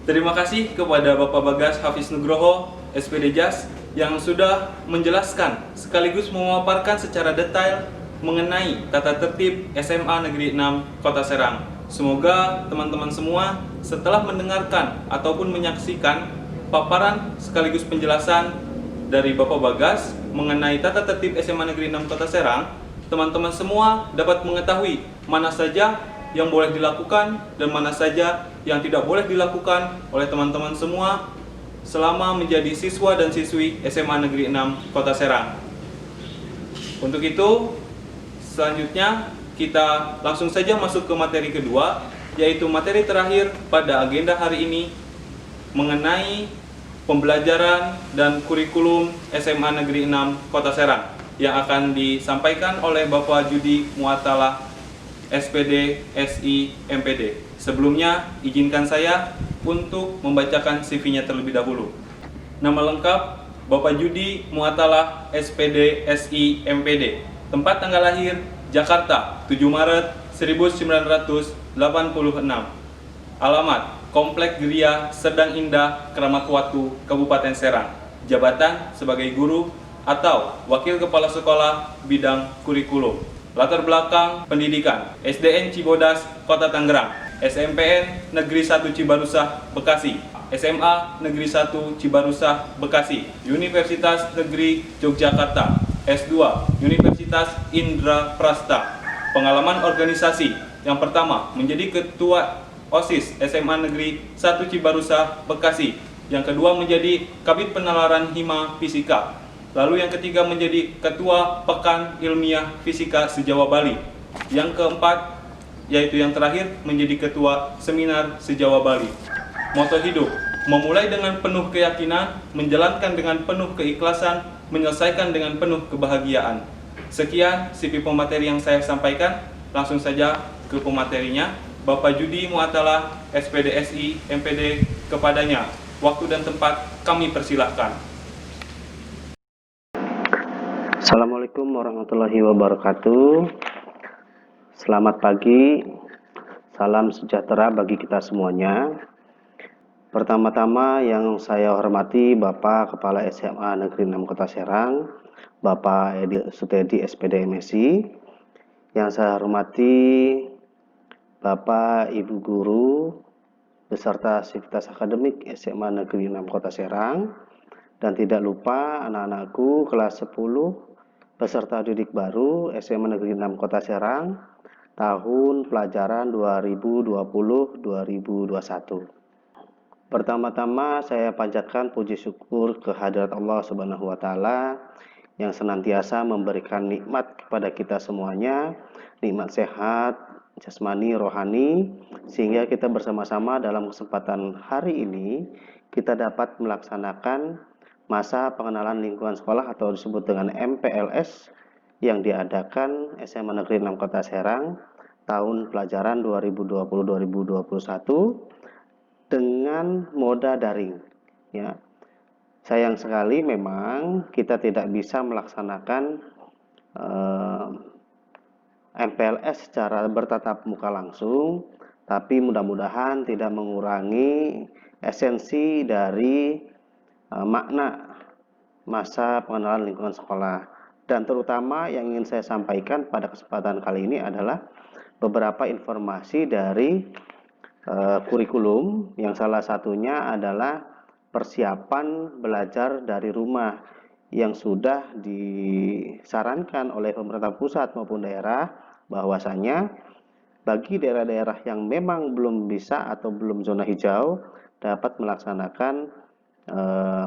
Terima kasih kepada Bapak Bagas Hafiz Nugroho, SPD JAS, yang sudah menjelaskan sekaligus memaparkan secara detail mengenai tata tertib SMA Negeri 6 Kota Serang. Semoga teman-teman semua setelah mendengarkan ataupun menyaksikan paparan sekaligus penjelasan dari Bapak Bagas mengenai tata tertib SMA Negeri 6 Kota Serang, teman-teman semua dapat mengetahui mana saja yang boleh dilakukan dan mana saja yang tidak boleh dilakukan oleh teman-teman semua selama menjadi siswa dan siswi SMA Negeri 6 Kota Serang. Untuk itu, selanjutnya kita langsung saja masuk ke materi kedua, yaitu materi terakhir pada agenda hari ini mengenai pembelajaran dan kurikulum SMA Negeri 6 Kota Serang yang akan disampaikan oleh Bapak Judi Muatalah, SPD, SI, MPD. Sebelumnya, izinkan saya untuk membacakan CV-nya terlebih dahulu. Nama lengkap, Bapak Judi Muatalah, SPD, SI, MPD. Tempat tanggal lahir, Jakarta, 7 Maret 1986. Alamat, Komplek Geria Sedang Indah, Kramat Watu, Kabupaten Serang. Jabatan sebagai guru atau Wakil Kepala Sekolah Bidang Kurikulum. Latar belakang pendidikan, SDN Cibodas, Kota Tangerang, SMPN Negeri 1 Cibarusah, Bekasi, SMA Negeri 1 Cibarusah, Bekasi, Universitas Negeri Yogyakarta, S2 Universitas Indra Prasta. Pengalaman organisasi, yang pertama menjadi Ketua OSIS SMA Negeri 1 Cibarusah, Bekasi. Yang kedua menjadi Kabid Penalaran Hima Fisika. Lalu yang ketiga menjadi Ketua Pekan Ilmiah Fisika Sejawa Bali. Yang keempat, yaitu yang terakhir, menjadi Ketua Seminar Sejawa Bali. Moto hidup, memulai dengan penuh keyakinan, menjalankan dengan penuh keikhlasan, menyelesaikan dengan penuh kebahagiaan. Sekian CV pemateri yang saya sampaikan, langsung saja ke pematerinya. Bapak Judi Muatalah, SPD SI, MPD, kepadanya. Waktu dan tempat kami persilahkan. Assalamualaikum warahmatullahi wabarakatuh. Selamat pagi, salam sejahtera bagi kita semuanya. Pertama-tama yang saya hormati Bapak Kepala SMA Negeri 6 Kota Serang, Bapak Edi Sutedi SPD MSI. Yang saya hormati Bapak Ibu Guru beserta sivitas akademik SMA Negeri 6 Kota Serang. Dan tidak lupa anak-anakku kelas 10 peserta didik baru SMA Negeri 6 Kota Serang tahun pelajaran 2020-2021. Pertama-tama saya panjatkan puji syukur kehadirat Allah Subhanahu wa taala yang senantiasa memberikan nikmat kepada kita semuanya, nikmat sehat jasmani rohani, sehingga kita bersama-sama dalam kesempatan hari ini kita dapat melaksanakan masa pengenalan lingkungan sekolah atau disebut dengan MPLS yang diadakan SMA Negeri 6 Kota Serang tahun pelajaran 2020-2021 dengan moda daring. Ya, sayang sekali memang kita tidak bisa melaksanakan MPLS secara bertatap muka langsung, tapi mudah-mudahan tidak mengurangi esensi dari makna masa pengenalan lingkungan sekolah. Dan terutama yang ingin saya sampaikan pada kesempatan kali ini adalah beberapa informasi dari kurikulum, yang salah satunya adalah persiapan belajar dari rumah yang sudah disarankan oleh pemerintah pusat maupun daerah, bahwasanya bagi daerah-daerah yang memang belum bisa atau belum zona hijau dapat melaksanakan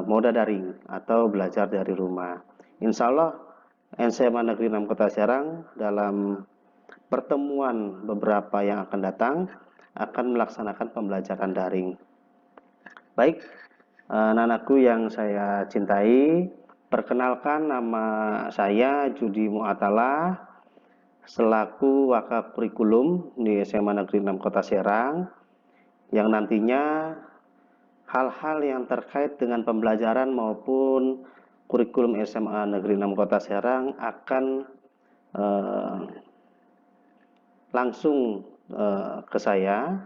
moda daring atau belajar dari rumah. Insya Allah SMA Negeri 6 Kota Serang dalam pertemuan beberapa yang akan datang akan melaksanakan pembelajaran daring. Baik, anak-anakku yang saya cintai, perkenalkan nama saya Judi Muatalah selaku Wakaf Kurikulum di SMA Negeri 6 Kota Serang, yang nantinya hal-hal yang terkait dengan pembelajaran maupun kurikulum SMA Negeri 6 Kota Serang akan langsung ke saya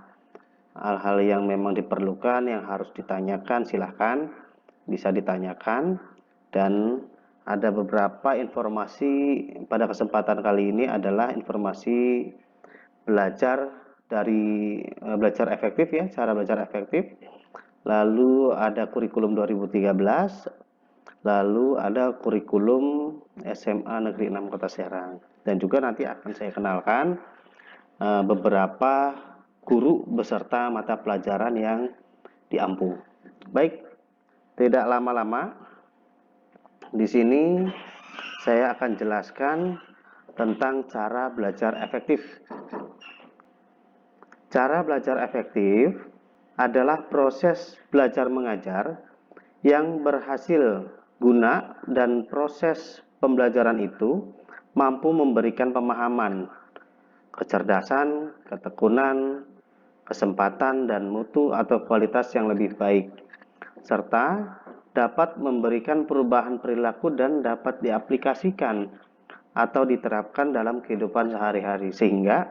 hal-hal yang memang diperlukan, yang harus ditanyakan, silahkan bisa ditanyakan. Dan ada beberapa informasi pada kesempatan kali ini adalah informasi belajar belajar efektif ya, cara belajar efektif. Lalu ada kurikulum 2013, lalu ada kurikulum SMA Negeri 6 Kota Serang. Dan juga nanti akan saya kenalkan beberapa guru beserta mata pelajaran yang diampu. Baik, tidak lama-lama, di sini saya akan jelaskan tentang cara belajar efektif. Cara belajar efektif adalah proses belajar mengajar yang berhasil guna dan proses pembelajaran itu mampu memberikan pemahaman, kecerdasan, ketekunan, kesempatan, dan mutu atau kualitas yang lebih baik, serta dapat memberikan perubahan perilaku dan dapat diaplikasikan atau diterapkan dalam kehidupan sehari-hari, sehingga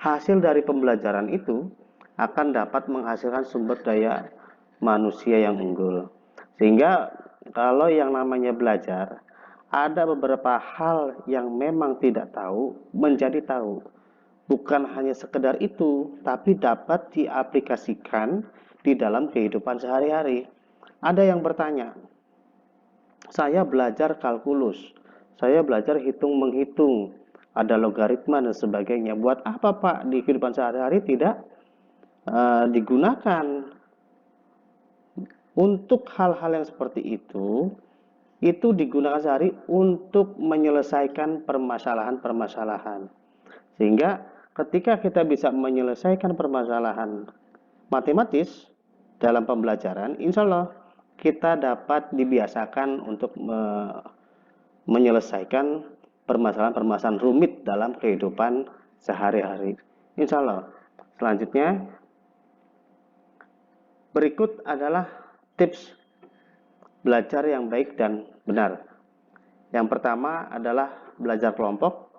hasil dari pembelajaran itu akan dapat menghasilkan sumber daya manusia yang unggul. Sehingga kalau yang namanya belajar, ada beberapa hal yang memang tidak tahu menjadi tahu. Bukan hanya sekedar itu, tapi dapat diaplikasikan di dalam kehidupan sehari-hari. Ada yang bertanya, saya belajar kalkulus, saya belajar hitung-menghitung, ada logaritma dan sebagainya. Buat apa Pak di kehidupan sehari-hari tidak digunakan? Untuk hal-hal yang seperti itu digunakan sehari untuk menyelesaikan permasalahan-permasalahan. Sehingga ketika kita bisa menyelesaikan permasalahan matematis dalam pembelajaran, insya Allah kita dapat dibiasakan untuk menyelesaikan permasalahan-permasalahan rumit dalam kehidupan sehari-hari. Insya Allah. Selanjutnya, berikut adalah tips belajar yang baik dan benar. Yang pertama adalah belajar kelompok.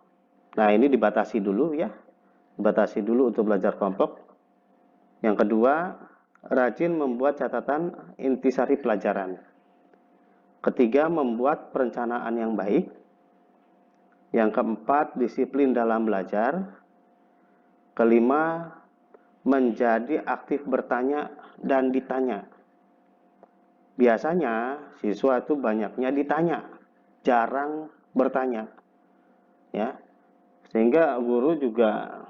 Nah, ini dibatasi dulu ya. Dibatasi dulu untuk belajar kelompok. Yang kedua, rajin membuat catatan intisari pelajaran. Ketiga, membuat perencanaan yang baik. Yang keempat, disiplin dalam belajar. Kelima, menjadi aktif bertanya dan ditanya. Biasanya siswa itu banyaknya ditanya, jarang bertanya. Ya. Sehingga guru juga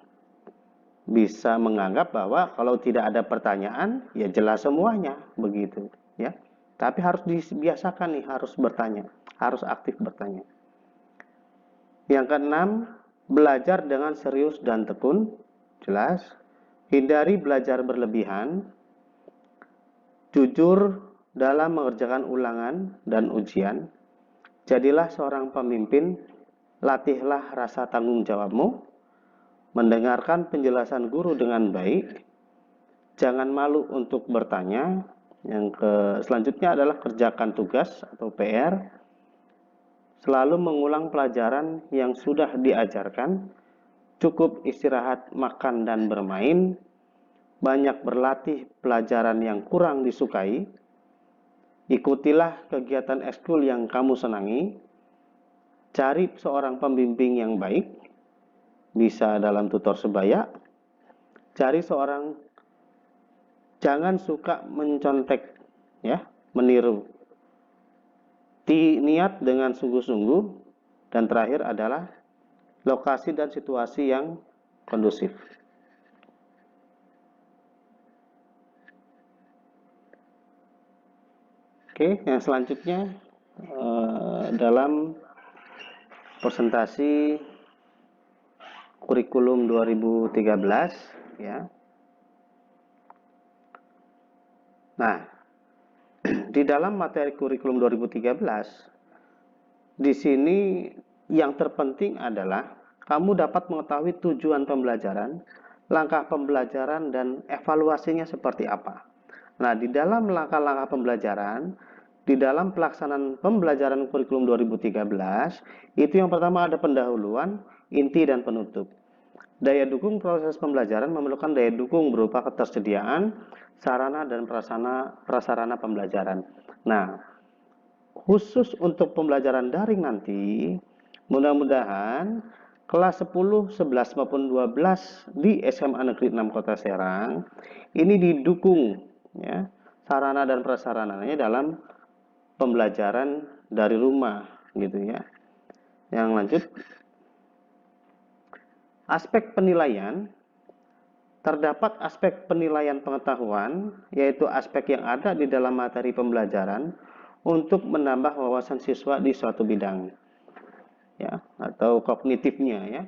bisa menganggap bahwa kalau tidak ada pertanyaan, ya jelas semuanya, begitu, ya. Tapi harus dibiasakan nih, harus bertanya, harus aktif bertanya. Yang keenam, belajar dengan serius dan tekun, jelas. Hindari belajar berlebihan, jujur dalam mengerjakan ulangan dan ujian. Jadilah seorang pemimpin, latihlah rasa tanggung jawabmu, mendengarkan penjelasan guru dengan baik, jangan malu untuk bertanya. Yang selanjutnya adalah kerjakan tugas atau PR, selalu mengulang pelajaran yang sudah diajarkan, cukup istirahat, makan, dan bermain, banyak berlatih pelajaran yang kurang disukai, ikutilah kegiatan ekskul yang kamu senangi, cari seorang pembimbing yang baik, bisa dalam tutor sebaya, jangan suka mencontek, ya, meniru, niat dengan sungguh-sungguh, dan terakhir adalah lokasi dan situasi yang kondusif. Oke, yang selanjutnya dalam presentasi kurikulum 2013, ya. Nah, di dalam materi kurikulum 2013, di sini yang terpenting adalah kamu dapat mengetahui tujuan pembelajaran, langkah pembelajaran, dan evaluasinya seperti apa. Nah, di dalam langkah-langkah pembelajaran, di dalam pelaksanaan pembelajaran kurikulum 2013, itu yang pertama ada pendahuluan, inti, dan penutup. Daya dukung proses pembelajaran memerlukan daya dukung berupa ketersediaan sarana dan prasarana pembelajaran. Nah, khusus untuk pembelajaran daring nanti, mudah-mudahan kelas 10, 11 maupun 12 di SMA Negeri 6 Kota Serang ini didukung ya sarana dan prasarananya dalam pembelajaran dari rumah gitu ya. Yang lanjut, aspek penilaian. Terdapat aspek penilaian pengetahuan, yaitu aspek yang ada di dalam materi pembelajaran untuk menambah wawasan siswa di suatu bidang, ya, atau kognitifnya, ya.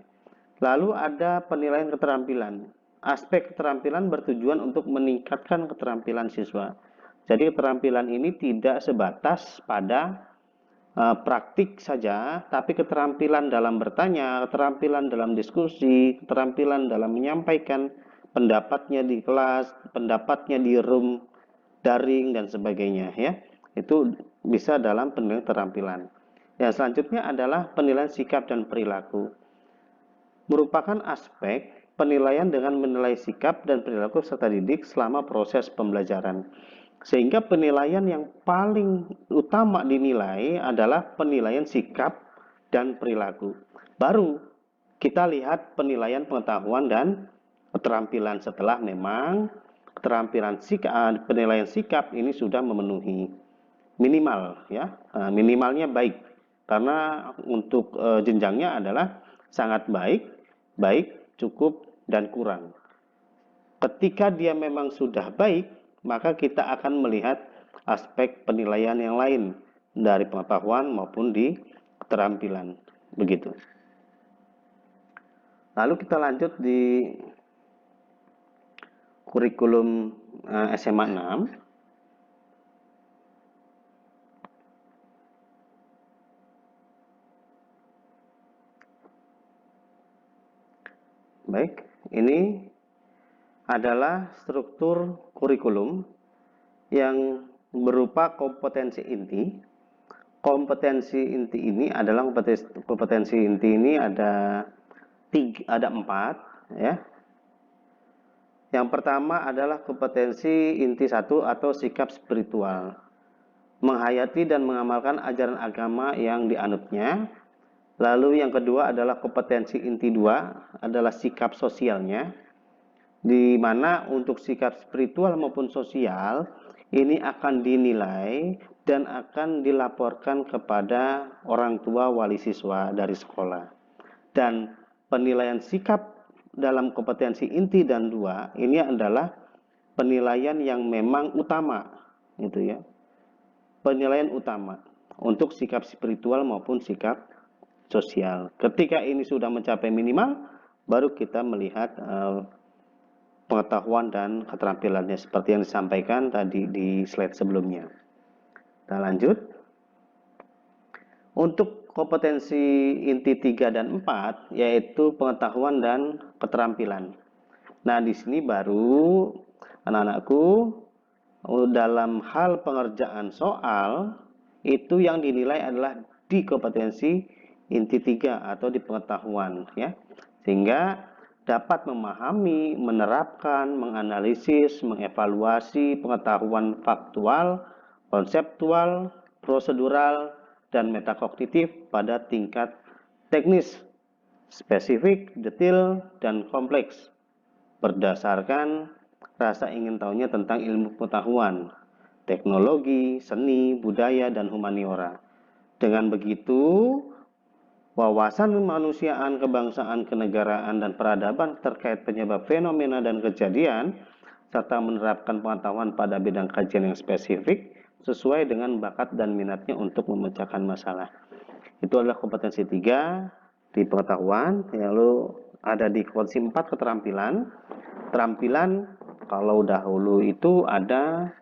Lalu ada penilaian keterampilan. Aspek keterampilan bertujuan untuk meningkatkan keterampilan siswa. Jadi keterampilan ini tidak sebatas pada praktik saja, tapi keterampilan dalam bertanya, keterampilan dalam diskusi, keterampilan dalam menyampaikan pendapatnya di kelas, pendapatnya di room daring dan sebagainya ya. Itu bisa dalam penilaian keterampilan. Yang selanjutnya adalah penilaian sikap dan perilaku. Merupakan aspek penilaian dengan menilai sikap dan perilaku peserta didik selama proses pembelajaran. Sehingga penilaian yang paling utama dinilai adalah penilaian sikap dan perilaku. Baru kita lihat penilaian pengetahuan dan keterampilan setelah memang keterampilan sikap, penilaian sikap ini sudah memenuhi minimal ya, minimalnya baik karena untuk jenjangnya adalah sangat baik, baik, cukup dan kurang. Ketika dia memang sudah baik, maka kita akan melihat aspek penilaian yang lain dari pengetahuan maupun di keterampilan. Begitu. Lalu kita lanjut di kurikulum SMA 6. Baik, ini adalah struktur kurikulum yang berupa kompetensi inti. Kompetensi inti ini adalah kompetensi inti ini ada 4 ya. Yang pertama adalah kompetensi inti 1 atau sikap spiritual. Menghayati dan mengamalkan ajaran agama yang dianutnya. Lalu yang kedua adalah kompetensi inti 2 adalah sikap sosialnya, di mana untuk sikap spiritual maupun sosial ini akan dinilai dan akan dilaporkan kepada orang tua wali siswa dari sekolah. Dan penilaian sikap dalam kompetensi inti dan 2 ini adalah penilaian yang memang utama gitu ya. Penilaian utama untuk sikap spiritual maupun sikap sosial. Ketika ini sudah mencapai minimal, baru kita melihat pengetahuan dan keterampilannya seperti yang disampaikan tadi di slide sebelumnya. Kita lanjut. Untuk kompetensi inti 3 dan 4 yaitu pengetahuan dan keterampilan. Nah, di sini baru anak-anakku dalam hal pengerjaan soal itu yang dinilai adalah di kompetensi inti 3 atau di pengetahuan ya. Sehingga dapat memahami, menerapkan, menganalisis, mengevaluasi pengetahuan faktual, konseptual, prosedural, dan metakognitif pada tingkat teknis, spesifik, detail, dan kompleks berdasarkan rasa ingin tahunya tentang ilmu pengetahuan, teknologi, seni, budaya, dan humaniora. Dengan begitu, wawasan kemanusiaan, kebangsaan, kenegaraan, dan peradaban terkait penyebab fenomena dan kejadian, serta menerapkan pengetahuan pada bidang kajian yang spesifik, sesuai dengan bakat dan minatnya untuk memecahkan masalah. Itu adalah kompetensi 3 di pengetahuan, lalu ada di kompetensi 4 keterampilan. Keterampilan kalau dahulu itu ada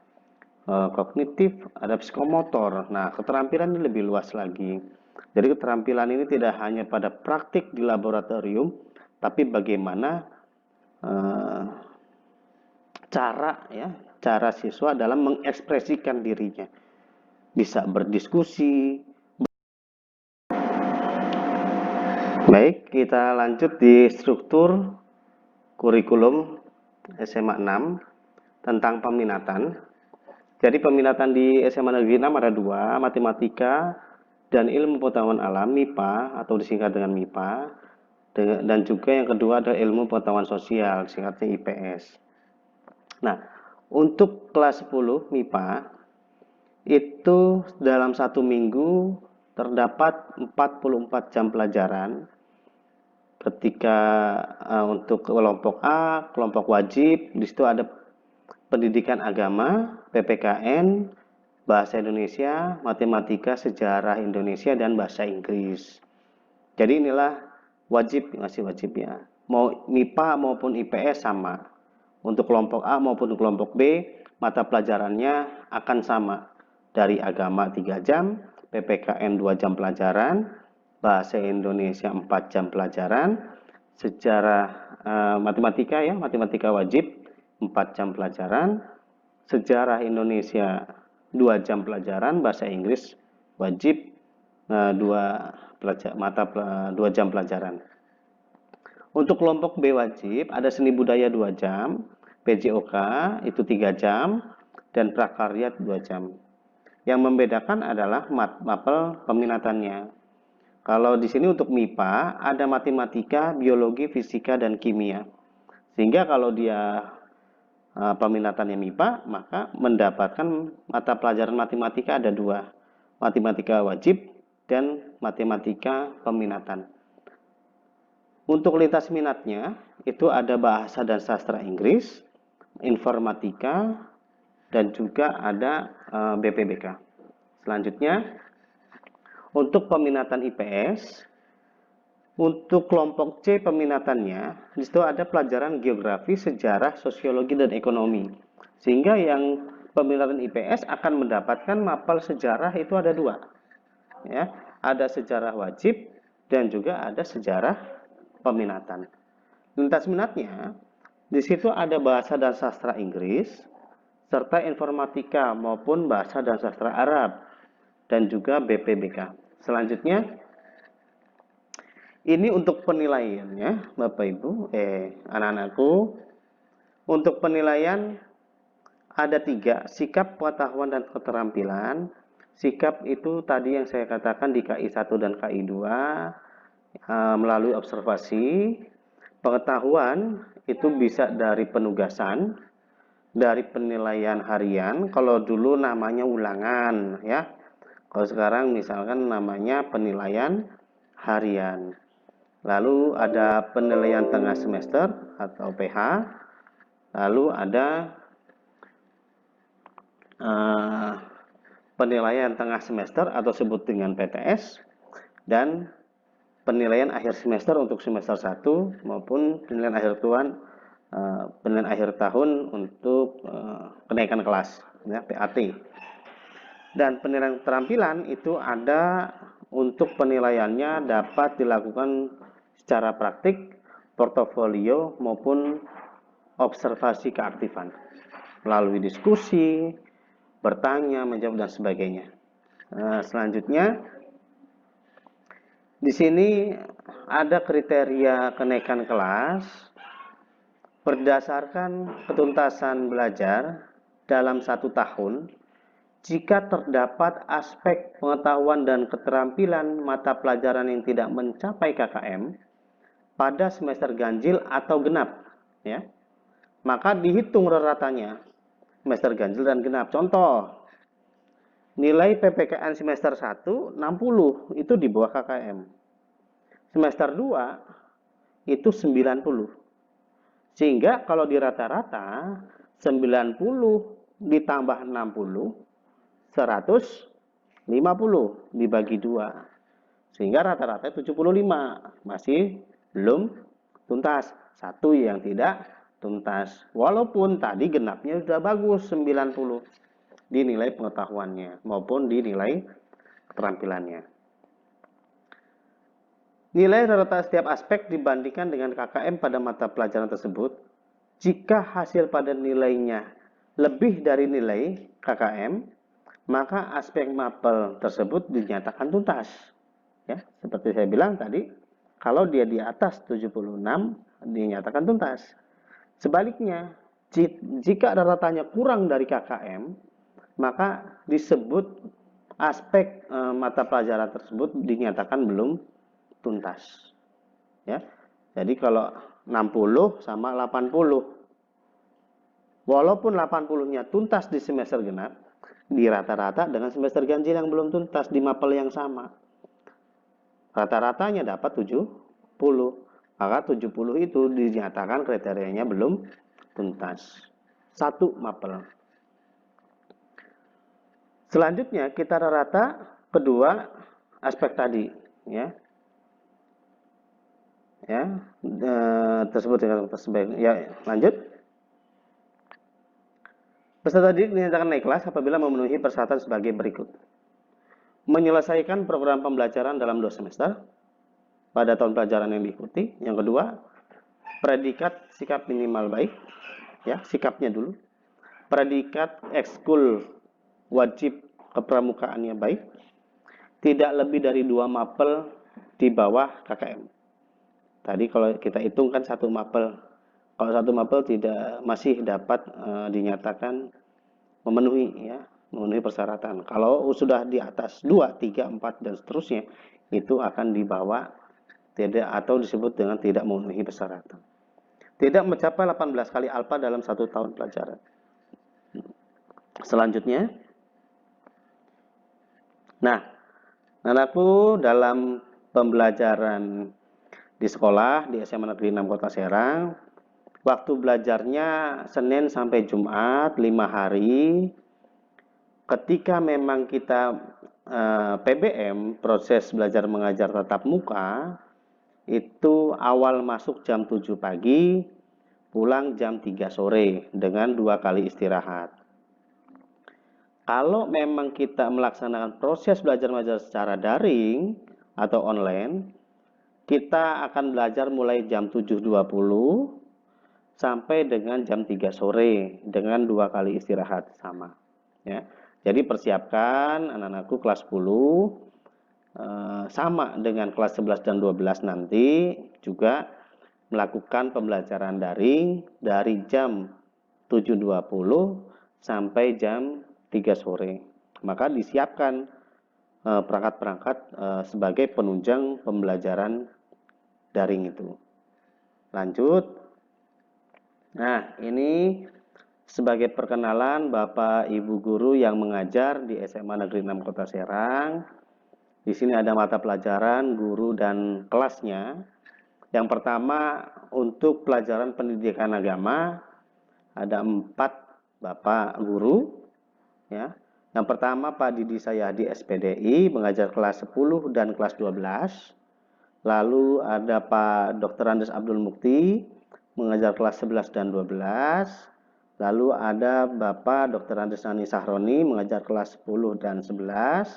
kognitif, ada psikomotor. Nah, keterampilan ini lebih luas lagi. Jadi keterampilan ini tidak hanya pada praktik di laboratorium, tapi bagaimana cara siswa dalam mengekspresikan dirinya. Bisa berdiskusi. Baik, kita lanjut di struktur kurikulum SMA 6 tentang peminatan. Jadi peminatan di SMA Negeri 6 ada dua, matematika dan ilmu pengetahuan alam MIPA atau disingkat dengan MIPA, dan juga yang kedua ada ilmu pengetahuan sosial disingkatnya IPS. Nah, untuk kelas 10 MIPA itu dalam satu minggu terdapat 44 jam pelajaran. Ketika untuk kelompok A, kelompok wajib, di situ ada pendidikan agama, PPKN, bahasa Indonesia, matematika, sejarah Indonesia, dan bahasa Inggris. Jadi inilah wajib, masih wajib ya. Mau MIPA maupun IPS sama. Untuk kelompok A maupun kelompok B, mata pelajarannya akan sama. Dari agama 3 jam, PPKN 2 jam pelajaran, bahasa Indonesia 4 jam pelajaran, sejarah matematika ya, matematika wajib 4 jam pelajaran, sejarah Indonesia 2 jam pelajaran, bahasa Inggris wajib 2 jam pelajaran. Untuk kelompok B wajib ada seni budaya 2 jam, PJOK itu 3 jam, dan prakarya 2 jam. Yang membedakan adalah mapel peminatannya. Kalau di sini untuk MIPA ada matematika, biologi, fisika, dan kimia. Sehingga kalau dia peminatannya MIPA, maka mendapatkan mata pelajaran matematika ada dua. Matematika wajib dan matematika peminatan. Untuk lintas minatnya itu ada bahasa dan sastra Inggris, informatika, dan juga ada BPBK. Selanjutnya, untuk peminatan IPS, untuk kelompok C peminatannya, di situ ada pelajaran geografi, sejarah, sosiologi, dan ekonomi. Sehingga yang peminatan IPS akan mendapatkan mapel sejarah itu ada dua. Ya, ada sejarah wajib dan juga ada sejarah peminatan. Lintas minatnya, di situ ada bahasa dan sastra Inggris, serta informatika maupun bahasa dan sastra Arab, dan juga BPBK. Selanjutnya, ini untuk penilaiannya, Bapak Ibu, anak-anakku. Untuk penilaian ada 3, sikap, pengetahuan, dan keterampilan. Sikap itu tadi yang saya katakan di KI 1 dan KI 2 melalui observasi. Pengetahuan itu bisa dari penugasan, dari penilaian harian, kalau dulu namanya ulangan ya. Kalau sekarang misalkan namanya penilaian harian. Lalu ada penilaian tengah semester atau PH. Lalu ada penilaian tengah semester atau sebut dengan PTS, dan penilaian akhir semester untuk semester 1 maupun penilaian akhir tahun untuk kenaikan kelas ya, PAT. Dan penilaian keterampilan itu ada untuk penilaiannya dapat dilakukan secara praktik, portofolio maupun observasi keaktifan melalui diskusi, bertanya, menjawab, dan sebagainya. Selanjutnya di sini ada kriteria kenaikan kelas berdasarkan ketuntasan belajar dalam 1 tahun. Jika terdapat aspek pengetahuan dan keterampilan mata pelajaran yang tidak mencapai KKM pada semester ganjil atau genap, ya, maka dihitung reratanya semester ganjil dan genap. Contoh, nilai PPKN semester 1 60 itu di bawah KKM. Semester 2 itu 90. Sehingga kalau di rata-rata 90 ditambah 60 150 dibagi 2 sehingga rata-rata 75, masih belum tuntas, satu yang tidak tuntas. Walaupun tadi genapnya sudah bagus 90 dinilai pengetahuannya maupun dinilai keterampilannya. Nilai rata setiap aspek dibandingkan dengan KKM pada mata pelajaran tersebut. Jika hasil pada nilainya lebih dari nilai KKM, maka aspek mapel tersebut dinyatakan tuntas. Ya, seperti saya bilang tadi, Kalau dia di atas 76 dinyatakan tuntas. Sebaliknya, jika rata-ratanya kurang dari KKM, maka disebut aspek mata pelajaran tersebut dinyatakan belum tuntas. Ya. Jadi kalau 60 sama 80, walaupun 80-nya tuntas di semester genap, di rata-rata dengan semester ganjil yang belum tuntas di mapel yang sama. Rata-ratanya dapat 70. Maka 70 itu dinyatakan kriterianya belum tuntas. Satu mapel. Selanjutnya kita rata kedua aspek tadi, ya. Ya, tersebut ya, lanjut. Peserta didik dinyatakan naik kelas apabila memenuhi persyaratan sebagai berikut. Menyelesaikan program pembelajaran dalam 2 semester pada tahun pelajaran yang diikuti. Yang kedua, predikat sikap minimal baik, ya, sikapnya dulu. Predikat ekskul wajib kepramukaannya baik. Tidak lebih dari 2 mapel di bawah KKM. Tadi kalau kita hitung kan 1 mapel. Kalau 1 mapel tidak masih dapat dinyatakan memenuhi, ya, memenuhi persyaratan. Kalau sudah di atas 2, 3, 4 dan seterusnya, itu akan dibawa tidak atau disebut dengan tidak memenuhi persyaratan. Tidak mencapai 18 kali alfa dalam 1 tahun pelajaran. Selanjutnya, nah, anakku dalam pembelajaran di sekolah di SMA Negeri 6 Kota Serang, waktu belajarnya Senin sampai Jumat 5 hari. Ketika memang kita PBM, proses belajar mengajar tatap muka, itu awal masuk jam 7 pagi, pulang jam 3 sore dengan 2 kali istirahat. Kalau memang kita melaksanakan proses belajar mengajar secara daring atau online, kita akan belajar mulai jam 7.20 sampai dengan jam 3 sore dengan 2 kali istirahat sama, ya. Jadi persiapkan anak-anakku kelas 10 sama dengan kelas 11 dan 12 nanti juga melakukan pembelajaran daring dari jam 7.20 sampai jam 3 sore. Maka disiapkan perangkat-perangkat sebagai penunjang pembelajaran daring itu. Lanjut. Nah, ini sebagai perkenalan Bapak Ibu guru yang mengajar di SMA Negeri 6 Kota Serang. Di sini ada mata pelajaran, guru dan kelasnya. Yang pertama untuk pelajaran pendidikan agama ada 4 Bapak guru, ya. Yang pertama Pak Didi Sayadi SPDI mengajar kelas 10 dan kelas 12. Lalu ada Pak Dr. Andes Abdul Mukti mengajar kelas 11 dan 12. Lalu ada Bapak Dr. Andes Nani Sahroni mengajar kelas 10 dan 11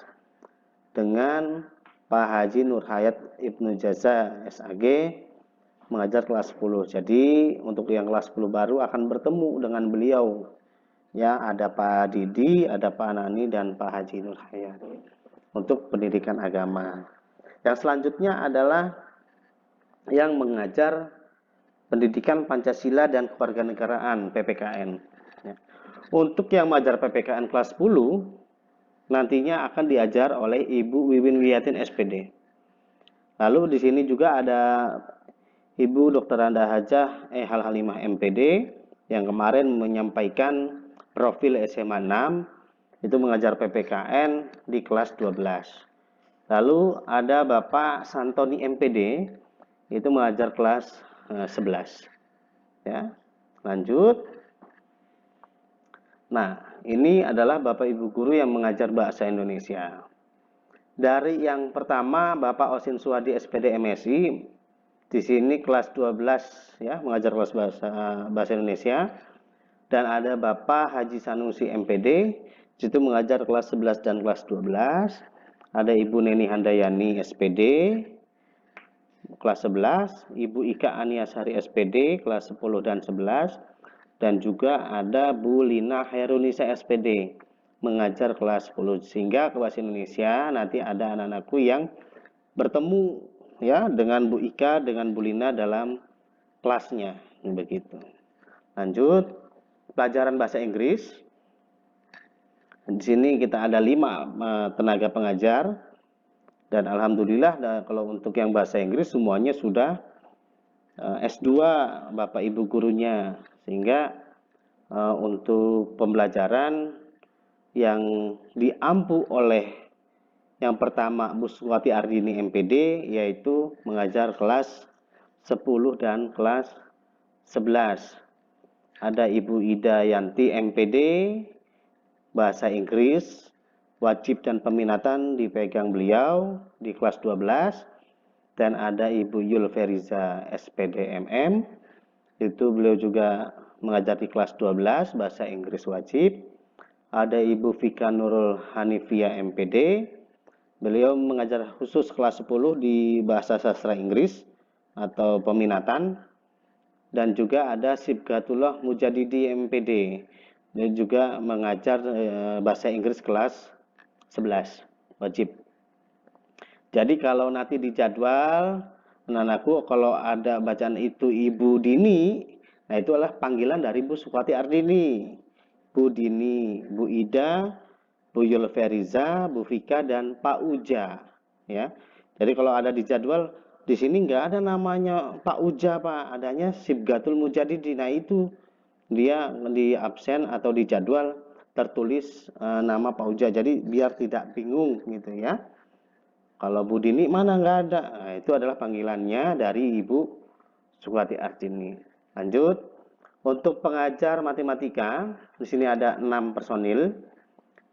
dengan Pak Haji Nur Hayat Ibnu Jaza SAG mengajar kelas 10. Jadi untuk yang kelas 10 baru akan bertemu dengan beliau. Ya, ada Pak Didi, ada Pak Nani dan Pak Haji Nur Hayat untuk pendidikan agama. Yang selanjutnya adalah yang mengajar Pendidikan Pancasila dan Kewarganegaraan PPKN. Untuk yang mengajar PPKN kelas 10 nantinya akan diajar oleh Ibu Wiwin Wiyatin SPD. Lalu di sini juga ada Ibu Dr. Anda Hajah Hal Halimah MPD yang kemarin menyampaikan profil SMA 6 itu mengajar PPKN di kelas 12. Lalu ada Bapak Santoni MPD itu mengajar kelas 11. Ya, lanjut. Nah, ini adalah Bapak Ibu guru yang mengajar bahasa Indonesia. Dari yang pertama Bapak Osin Suwadi SPD MSI, di sini kelas 12 ya, mengajar kelas bahasa Indonesia. Dan ada Bapak Haji Sanusi MPD, situ mengajar kelas 11 dan kelas 12. Ada Ibu Neni Handayani SPD kelas 11, Ibu Ika Aniasari SPD kelas 10 dan 11, dan juga ada Bu Lina Herunisa SPD mengajar kelas 10. Sehingga kelas Indonesia nanti ada anak-anakku yang bertemu ya dengan Bu Ika, dengan Bu Lina dalam kelasnya, begitu. Lanjut, pelajaran bahasa Inggris. Di sini kita ada 5 tenaga pengajar, dan alhamdulillah kalau untuk yang bahasa Inggris semuanya sudah S2 Bapak Ibu gurunya, sehingga untuk pembelajaran yang diampu oleh yang pertama Bu Suwati Ardini MPD, yaitu mengajar kelas 10 dan kelas 11. Ada Ibu Ida Yanti MPD, bahasa Inggris, wajib dan peminatan dipegang beliau di kelas 12. Dan ada Ibu Yul Feriza SPD MM, itu beliau juga mengajar di kelas 12, bahasa Inggris wajib. Ada Ibu Vika Nurul Hanifia MPD, beliau mengajar khusus kelas 10 di bahasa sastra Inggris atau peminatan. Dan juga ada Sibgatullah Mujadidi MPD, dia juga mengajar bahasa Inggris kelas 11 wajib. Jadi kalau nanti di jadwal anak-anakku, kalau ada bacaan itu Ibu Dini, nah itu adalah panggilan dari Bu Suwati Ardini, Bu Dini, Bu Ida, Bu Yul Feriza, Bu Vika, dan Pak Uja, ya. Jadi kalau ada di jadwal, di sini nggak ada namanya Pak Uja, Pak, adanya Sibgatul Mujadidi. Nah itu dia di absen atau di jadwal tertulis nama Pak Uja, jadi biar tidak bingung gitu ya. Kalau Bu Dini mana nggak ada. Nah, itu adalah panggilannya dari Ibu Suwati Ardini. Lanjut, untuk pengajar matematika di sini ada 6 personil.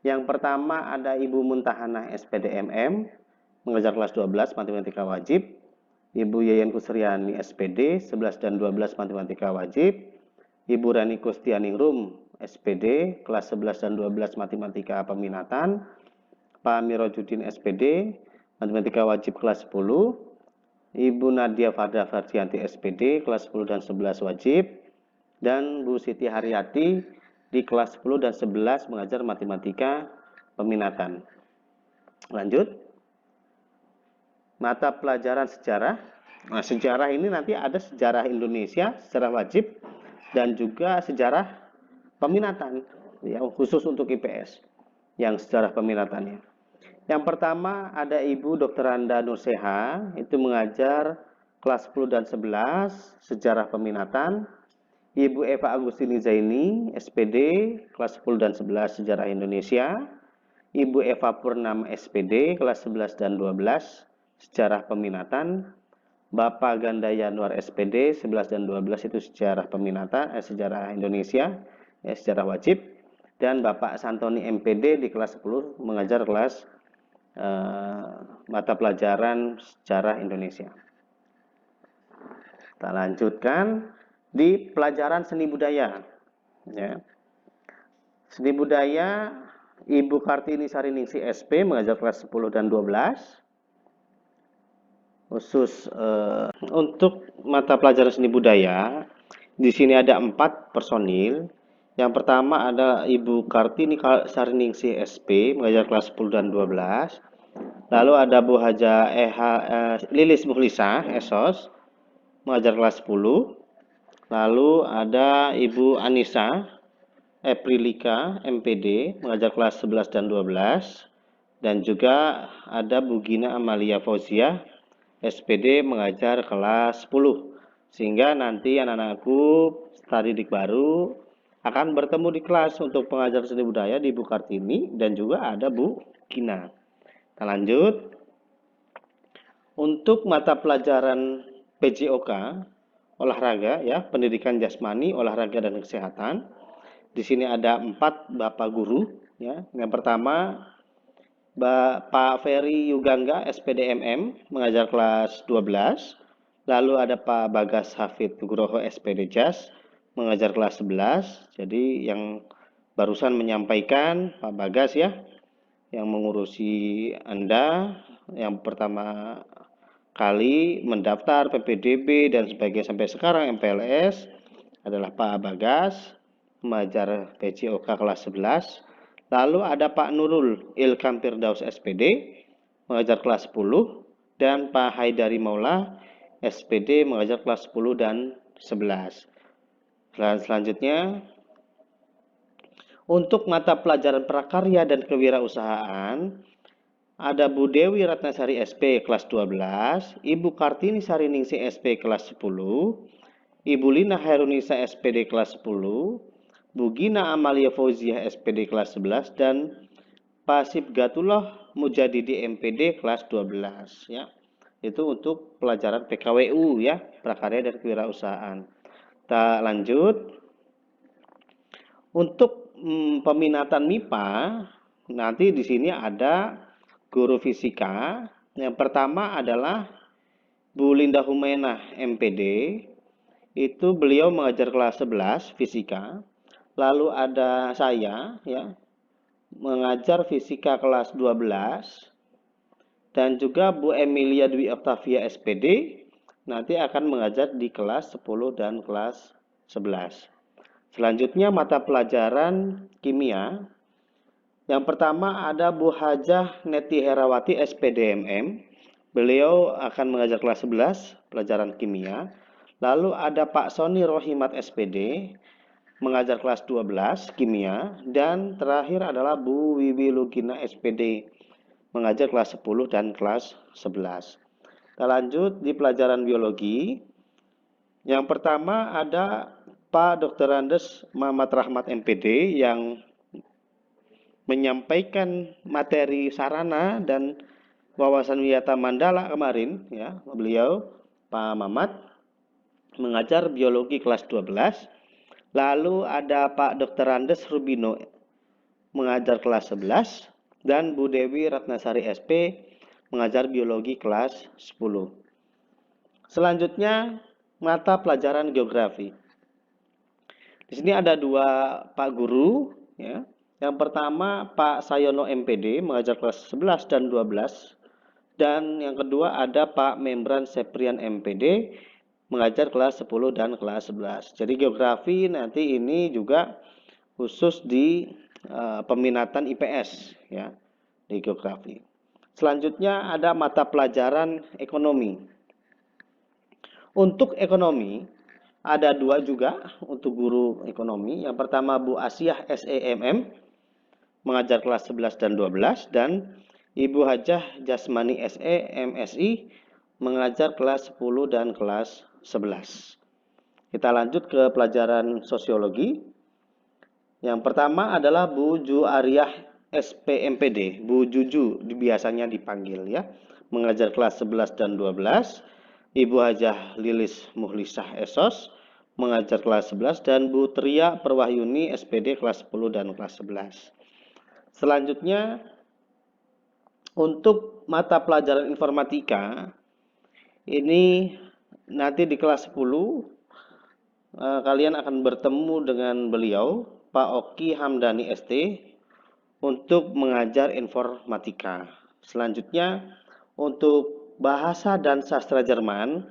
Yang pertama ada Ibu Muntahanah SPD MM, mengajar kelas 12 matematika wajib. Ibu Yayan Kusriani SPD 11 dan 12 matematika wajib. Ibu Rani Kustianingrum SPD kelas 11 dan 12 matematika peminatan. Pak Mirojudin SPD matematika wajib kelas 10. Ibu Nadia Farda Fardianti SPD kelas 10 dan 11 wajib. Dan Bu Siti Haryati di kelas 10 dan 11 mengajar matematika peminatan. Lanjut, mata pelajaran sejarah. Nah, sejarah ini nanti ada sejarah Indonesia, sejarah wajib, dan juga sejarah peminatan, ya, khusus untuk IPS yang sejarah peminatannya. Yang pertama ada Ibu Dr. Anda Nurseha, itu mengajar kelas 10 dan 11 sejarah peminatan. Ibu Eva Agustini Zaini SPD kelas 10 dan 11 sejarah Indonesia. Ibu Eva Purnama SPD kelas 11 dan 12 sejarah peminatan. Bapak Ganda Yanuar SPD 11 dan 12 itu sejarah peminatan, sejarah Indonesia, sejarah wajib. Dan Bapak Santoni MPD di kelas 10 mengajar kelas mata pelajaran sejarah Indonesia. Kita lanjutkan di pelajaran seni budaya. Ya. Seni budaya, Ibu Kartini Sariningsi SP mengajar kelas 10 dan 12. Khusus untuk mata pelajaran seni budaya, di sini ada 4 personil. Yang pertama ada Ibu Kartini Sariningsi SP mengajar kelas 10 dan 12. Lalu ada Bu Haja Lilis Mukhlisah Esos mengajar kelas 10. Lalu ada Ibu Anissa Eprilika MPD mengajar kelas 11 dan 12. Dan juga ada Bu Gina Amalia Fauzia SPD mengajar kelas 10. Sehingga nanti anak-anakku studi dik baru akan bertemu di kelas untuk pengajar seni budaya di Bu Kartini, dan juga ada Bu Gina. Kita lanjut. Untuk mata pelajaran PJOK, olahraga, ya, pendidikan jasmani, olahraga dan kesehatan. Di sini ada 4 Bapak guru, ya. Yang pertama Pak Ferry Yugangga SPD MM mengajar kelas 12. Lalu ada Pak Bagas Hafid Nugroho SPD JAS mengajar kelas 11. Jadi yang barusan menyampaikan Pak Bagas, ya, yang mengurusi Anda yang pertama kali mendaftar PPDB dan sebagainya sampai sekarang MPLS adalah Pak Bagas, mengajar PJOK kelas 11. Lalu ada Pak Nurul Ilkam Firdaus SPD mengajar kelas 10. dan Pak Haidari Maula SPD mengajar kelas 10 dan 11. Selanjutnya, untuk mata pelajaran prakarya dan kewirausahaan, ada Bu Dewi Ratnasari SP kelas 12, Ibu Kartini Sariningsih SP kelas 10, Ibu Lina Hairunisa SPD kelas 10, Bu Gina Amalia Fauziah SPD kelas 11, dan Pak Sibgatullah Mujadidi MPD kelas 12 ya. Itu untuk pelajaran PKWU ya, prakarya dan kewirausahaan. Kita lanjut. Untuk peminatan MIPA, nanti di sini ada guru fisika. Yang pertama adalah Bu Linda Humainah MPD. Itu beliau mengajar kelas 11 fisika. Lalu ada saya ya, mengajar fisika kelas 12. Dan juga Bu Emilia Dwi Octavia SPD nanti akan mengajar di kelas 10 dan kelas 11. Selanjutnya mata pelajaran kimia. Yang pertama ada Bu Hajah Neti Herawati SPDMM. Beliau akan mengajar kelas 11 pelajaran kimia. Lalu ada Pak Soni Rohimat SPD mengajar kelas 12 kimia. Dan terakhir adalah Bu Wiwi Lugina SPD mengajar kelas 10 dan kelas 11. Kita lanjut di pelajaran biologi. Yang pertama ada Pak Dr. Andes Muhammad Rahmat MPD yang menyampaikan materi sarana dan wawasan wisata Mandala kemarin ya. Beliau Pak Mamat mengajar biologi kelas 12. Lalu ada Pak Dr. Andes Rubino mengajar kelas 11 dan Bu Dewi Ratnasari SP mengajar biologi kelas 10. Selanjutnya mata pelajaran geografi. Di sini ada dua Pak Guru ya. Yang pertama Pak Sayono MPD mengajar kelas 11 dan 12. Dan yang kedua ada Pak Membran Seprian MPD mengajar kelas 10 dan kelas 11. Jadi geografi nanti ini juga khusus di peminatan IPS ya, di geografi. Selanjutnya ada mata pelajaran ekonomi. Untuk ekonomi ada dua juga untuk guru ekonomi. Yang pertama Bu Asiah SEMM mengajar kelas 11 dan 12 dan Ibu Hajah Jasmani SE MSI mengajar kelas 10 dan kelas 11. Kita lanjut ke pelajaran sosiologi. Yang pertama adalah Bu Ju Ariah SPMPD, Bu Juju biasanya dipanggil ya, mengajar kelas 11 dan 12. Ibu Hajah Lilis Muhlisah Esos mengajar kelas 11 dan Bu Tria Perwahyuni SPD kelas 10 dan kelas 11. Selanjutnya untuk mata pelajaran informatika ini nanti di kelas 10 kalian akan bertemu dengan beliau Pak Oki Hamdani ST untuk mengajar informatika. Selanjutnya untuk bahasa dan sastra Jerman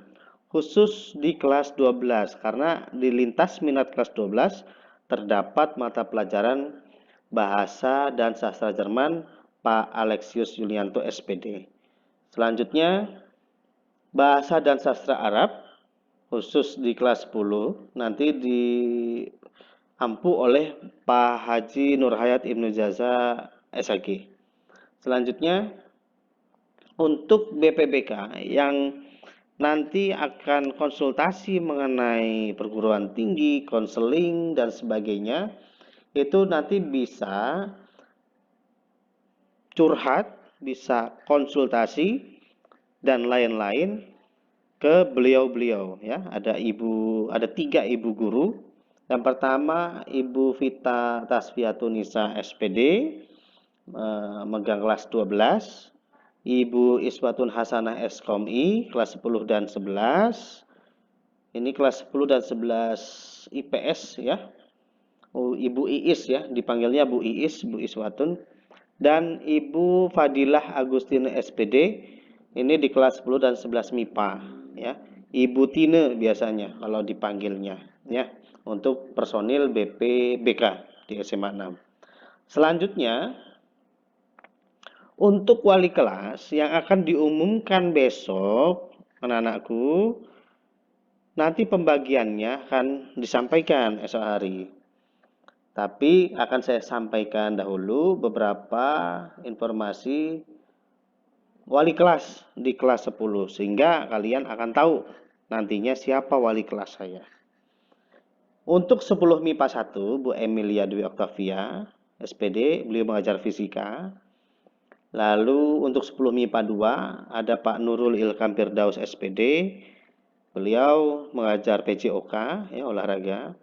khusus di kelas 12 karena di lintas minat kelas 12 terdapat mata pelajaran bahasa dan sastra Jerman Pak Alexius Yulianto SPD. Selanjutnya bahasa dan sastra Arab khusus di kelas 10 nanti diampu oleh Pak Haji Nurhayat Ibnu Jaza SAG. Selanjutnya untuk BPBK yang nanti akan konsultasi mengenai perguruan tinggi, konseling dan sebagainya, itu nanti bisa curhat, bisa konsultasi dan lain-lain ke beliau-beliau ya. Ada 3 ibu guru. Yang pertama Ibu Vita Tasfiatunisa SPD megang kelas 12. Ibu Iswatun Hasanah SKOMI kelas 10 dan 11. Ini kelas 10 dan 11 IPS ya. Ibu Iis ya, dipanggilnya Bu Iis, Bu Iswatun. Dan Ibu Fadilah Agustine SPD ini di kelas 10 dan 11 MIPA ya. Ibu Tine biasanya kalau dipanggilnya ya, untuk personil BPBK di SMA 6. Selanjutnya Untuk wali kelas yang akan diumumkan besok, anak-anakku, nanti pembagiannya akan disampaikan esok hari. Tapi akan saya sampaikan dahulu beberapa informasi wali kelas di kelas 10 sehingga kalian akan tahu nantinya siapa wali kelas saya. Untuk 10 MIPA 1, Bu Emilia Dwi Oktavia, SPD, beliau mengajar fisika. Lalu untuk 10 MIPA 2 ada Pak Nurul Ilham Firdaus SPD. Beliau mengajar PJOK ya, olahraga.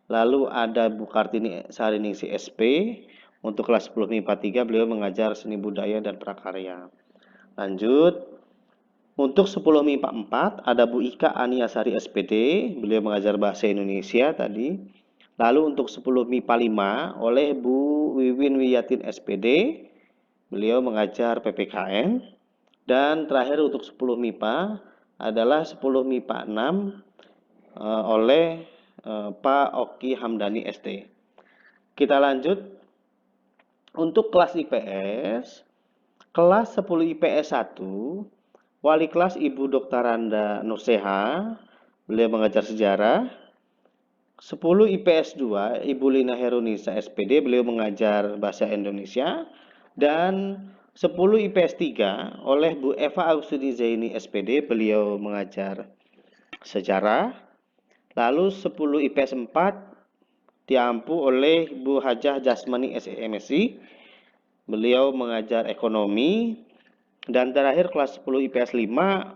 Lalu ada Bu Kartini Sariningsi SP. Untuk kelas 10 MIPA 3 beliau mengajar seni budaya dan prakarya. Lanjut. Untuk 10 MIPA 4 ada Bu Ika Aniasari SPD. Beliau mengajar bahasa Indonesia tadi. Lalu untuk 10 MIPA 5 oleh Bu Wiwin Wiyatin SPD. Beliau mengajar PPKN. Dan terakhir untuk 10 MIPA adalah 10 MIPA 6 oleh Pak Oki Hamdani SD. Kita lanjut. Untuk kelas IPS, kelas 10 IPS 1, wali kelas Ibu Dr. Randa Nurseha, beliau mengajar sejarah. 10 IPS 2, Ibu Lina Herunisa SPD, beliau mengajar bahasa Indonesia. Dan 10 IPS 3 oleh Bu Eva Austini Zaini SPD, beliau mengajar sejarah. Lalu 10 IPS 4 diampu oleh Bu Hajah Jasmani SMSI, beliau mengajar ekonomi. Dan terakhir kelas 10 IPS 5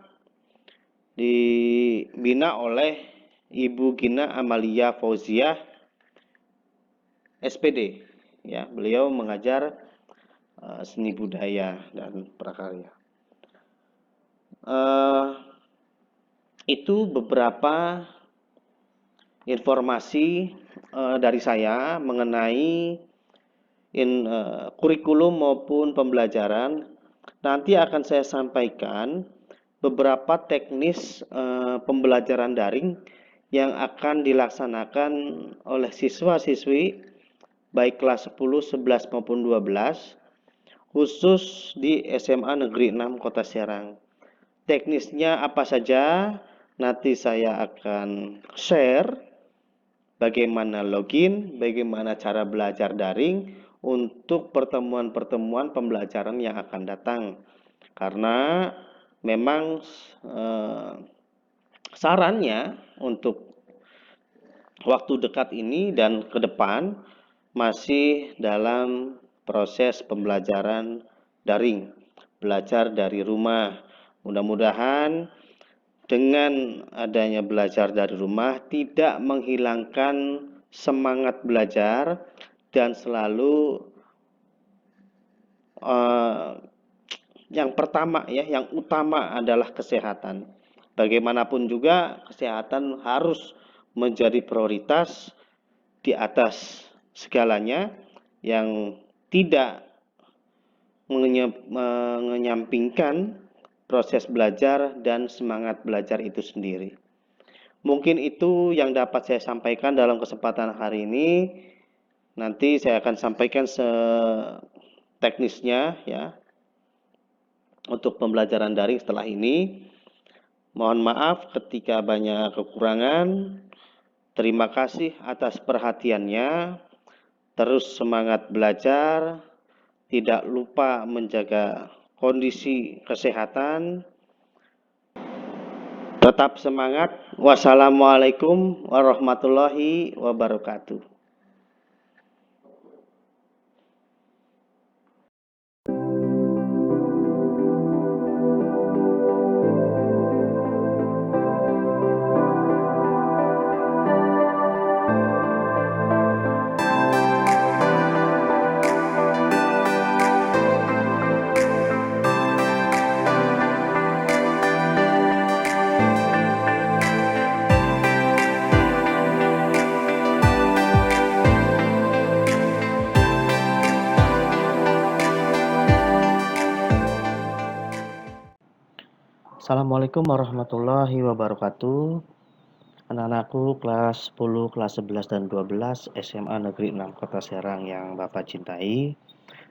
dibina oleh Ibu Gina Amalia Fauziah SPD, ya, beliau mengajar seni budaya dan prakarya. Itu beberapa informasi dari saya mengenai kurikulum maupun pembelajaran. Nanti akan saya sampaikan beberapa teknis pembelajaran daring yang akan dilaksanakan oleh siswa-siswi baik kelas 10, 11 maupun 12 khusus di SMA Negeri 6 Kota Serang. Teknisnya apa saja? Nanti saya akan share bagaimana login, bagaimana cara belajar daring untuk pertemuan-pertemuan pembelajaran yang akan datang. Karena memang sarannya untuk waktu dekat ini dan ke depan masih dalam proses pembelajaran daring, belajar dari rumah. Mudah-mudahan dengan adanya belajar dari rumah tidak menghilangkan semangat belajar dan selalu yang pertama ya, yang utama adalah kesehatan. Bagaimanapun juga kesehatan harus menjadi prioritas di atas segalanya, yang tidak menyampingkan proses belajar dan semangat belajar itu sendiri. Mungkin itu yang dapat saya sampaikan dalam kesempatan hari ini. Nanti saya akan sampaikan teknisnya ya untuk pembelajaran daring setelah ini. Mohon maaf ketika banyak kekurangan. Terima kasih atas perhatiannya. Terus semangat belajar. Tidak lupa menjaga kondisi kesehatan. Tetap semangat. Wassalamualaikum warahmatullahi wabarakatuh. Assalamualaikum warahmatullahi wabarakatuh. Anak-anakku kelas 10, kelas 11 dan 12 SMA Negeri 6 Kota Serang yang Bapak cintai.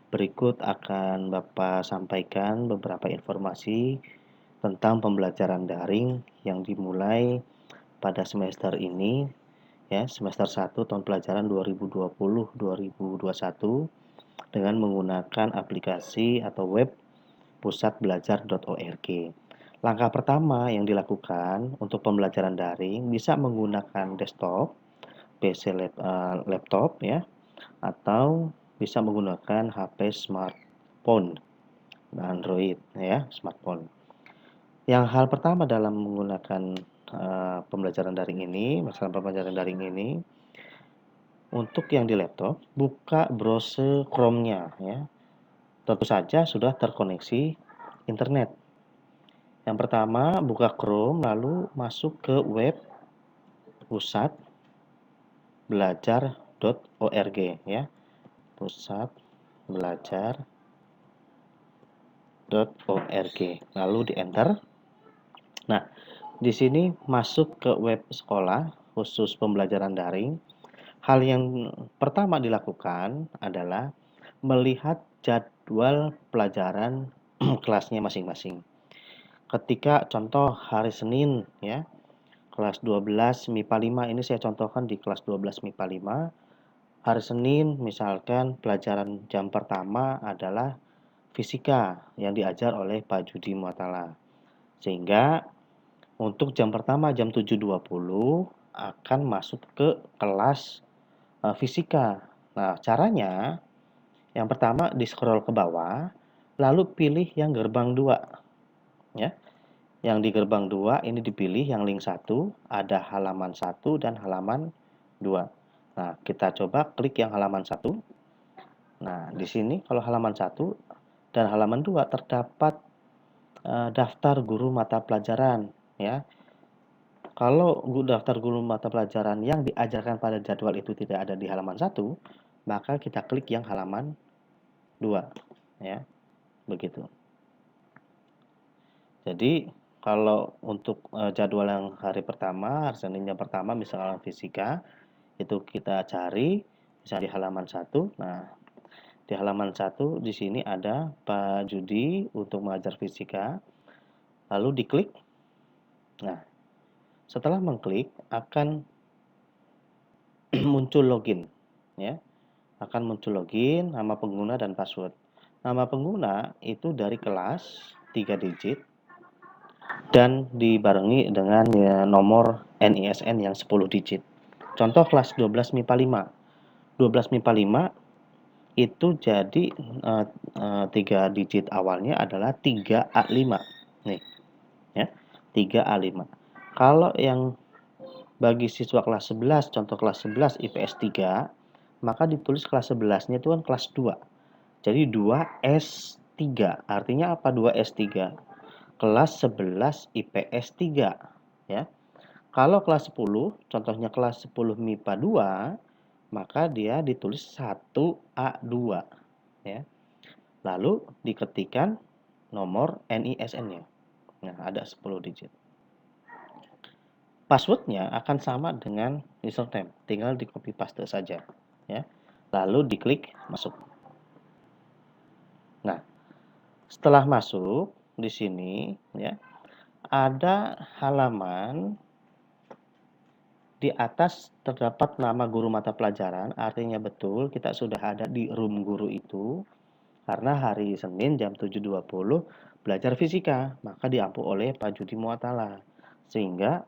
Berikut akan Bapak sampaikan beberapa informasi tentang pembelajaran daring yang dimulai pada semester ini, ya, semester 1 tahun pelajaran 2020-2021 dengan menggunakan aplikasi atau web pusatbelajar.org. Langkah pertama yang dilakukan untuk pembelajaran daring bisa menggunakan desktop, PC laptop ya, atau bisa menggunakan HP smartphone, Android ya, smartphone. Yang hal pertama dalam menggunakan pembelajaran daring ini, masalah pembelajaran daring ini, untuk yang di laptop, buka browser Chrome-nya ya. Tentu saja sudah terkoneksi internet. Yang pertama, buka Chrome lalu masuk ke web pusatbelajar.org ya. Pusatbelajar.org. Lalu di enter. Nah, di sini masuk ke web sekolah khusus pembelajaran daring. Hal yang pertama dilakukan adalah melihat jadwal pelajaran kelasnya masing-masing. Ketika contoh hari Senin ya, kelas 12 MIPA 5 ini saya contohkan di kelas 12 MIPA 5. Hari Senin misalkan pelajaran jam pertama adalah fisika yang diajar oleh Pak Judi Muatala. Sehingga untuk jam pertama jam 7.20 akan masuk ke kelas fisika. Nah, caranya yang pertama di scroll ke bawah, lalu pilih yang gerbang 2 ya. Yang di gerbang 2 ini dipilih yang link 1, ada halaman 1 dan halaman 2. Nah, kita coba klik yang halaman 1. Nah, di sini kalau halaman 1 dan halaman 2 terdapat daftar guru mata pelajaran ya. Kalau daftar guru mata pelajaran yang diajarkan pada jadwal itu tidak ada di halaman 1, maka kita klik yang halaman 2 ya. Begitu. Jadi kalau untuk jadwal yang hari pertama, hari Senin yang pertama misalnya fisika, itu kita cari misalnya di halaman 1. Nah, di halaman 1 di sini ada Pak Judi untuk mengajar fisika. Lalu diklik. Nah, setelah mengklik akan muncul login ya. Akan muncul login, nama pengguna dan password. Nama pengguna itu dari kelas 3 digit dan dibarengi dengan ya, nomor NISN yang 10 digit. Contoh kelas 12 MIPA 5. 12 MIPA 5 itu jadi 3 digit awalnya adalah 3A5. Nih, ya. 3A5. Kalau yang bagi siswa kelas 11, contoh kelas 11 IPS 3, maka ditulis kelas 11-nya itu kan kelas 2. Jadi 2S3. Artinya apa 2S3? Kelas 11 IPS 3 ya. Kalau kelas 10, contohnya kelas 10 MIPA 2, maka dia ditulis 1A2 ya. Lalu diketikkan nomor NISN-nya. Nah, ada 10 digit. Password-nya akan sama dengan username, tinggal di copy paste saja ya. Lalu diklik masuk. Nah, setelah masuk di sini ya, ada halaman di atas terdapat nama guru mata pelajaran, artinya betul kita sudah ada di room guru itu karena hari Senin jam 7.20 belajar fisika, maka diampu oleh Pak Judi Muatala. Sehingga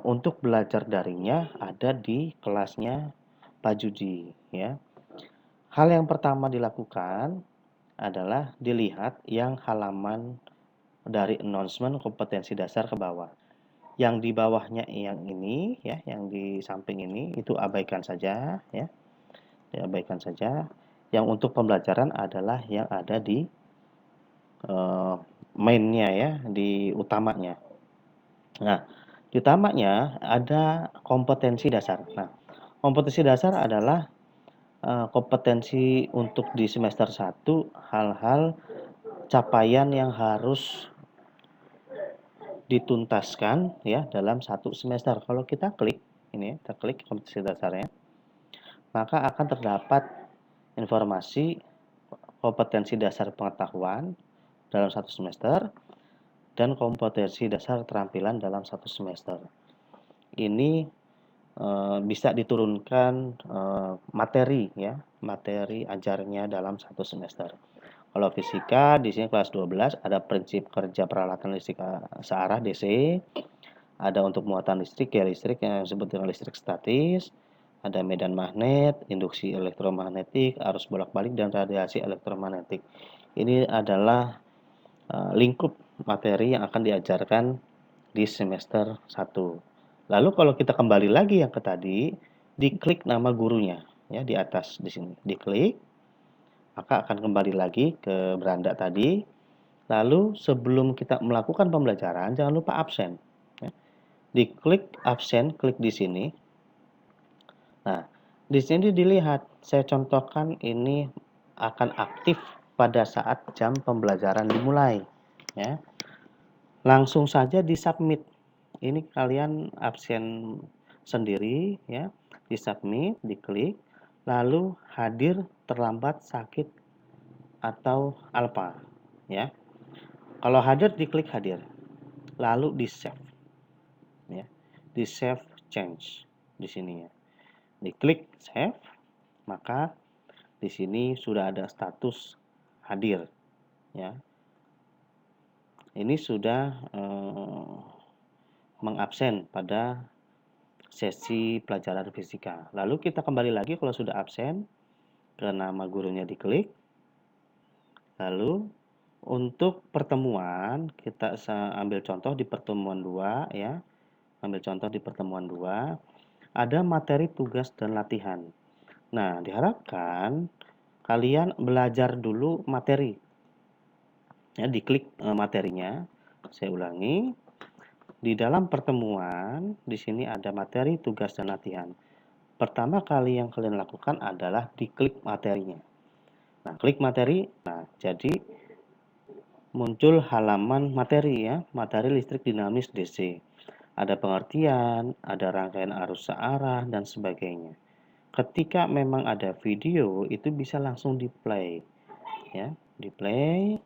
untuk belajar daringnya ada di kelasnya Pak Judi ya. Hal yang pertama dilakukan adalah dilihat yang halaman dari announcement kompetensi dasar ke bawah. Yang di bawahnya yang ini ya, yang di samping ini itu abaikan saja ya. Diabaikan saja. Yang untuk pembelajaran adalah yang ada di mainnya ya, di utamanya. Nah, di utamanya ada kompetensi dasar. Nah, kompetensi dasar adalah kompetensi untuk di semester 1 hal-hal capaian yang harus dituntaskan ya dalam satu semester. Kalau kita klik ini, kita klik kompetensi dasarnya, maka akan terdapat informasi kompetensi dasar pengetahuan dalam satu semester, dan kompetensi dasar keterampilan dalam satu semester. Ini bisa diturunkan materi ya, materi ajarnya dalam satu semester. Kalau fisika di sini kelas 12 ada prinsip kerja peralatan listrik searah DC, ada untuk muatan listrik ya listrik yang disebut dengan listrik statis, ada medan magnet, induksi elektromagnetik, arus bolak-balik dan radiasi elektromagnetik. Ini adalah lingkup materi yang akan diajarkan di semester 1. Lalu kalau kita kembali lagi yang ke tadi, diklik nama gurunya ya di atas di sini. Diklik, maka akan kembali lagi ke beranda tadi. Lalu sebelum kita melakukan pembelajaran, jangan lupa absen. Ya. Diklik absen, klik di sini. Nah, di sini dilihat, saya contohkan ini akan aktif pada saat jam pembelajaran dimulai. Ya. Langsung saja disubmit. Ini kalian absen sendiri ya, disubmit, diklik, lalu hadir, terlambat, sakit atau alpa ya. Kalau hadir diklik hadir, lalu di save ya, di save change di sini ya, diklik save, maka di sini sudah ada status hadir ya. Ini sudah mengabsen pada sesi pelajaran fisika. Lalu kita kembali lagi kalau sudah absen, ke nama gurunya diklik. Lalu untuk pertemuan kita ambil contoh di pertemuan 2 ya. Ambil contoh di pertemuan 2 ada materi tugas dan latihan. Nah, diharapkan kalian belajar dulu materi. Ya, diklik materinya. Saya ulangi. Di dalam pertemuan, di sini ada materi, tugas, dan latihan. Pertama kali yang kalian lakukan adalah diklik materinya. Nah, klik materi. Nah, jadi muncul halaman materi ya, materi listrik dinamis DC. Ada pengertian, ada rangkaian arus searah, dan sebagainya. Ketika memang ada video, itu bisa langsung di-play. Ya, di-play.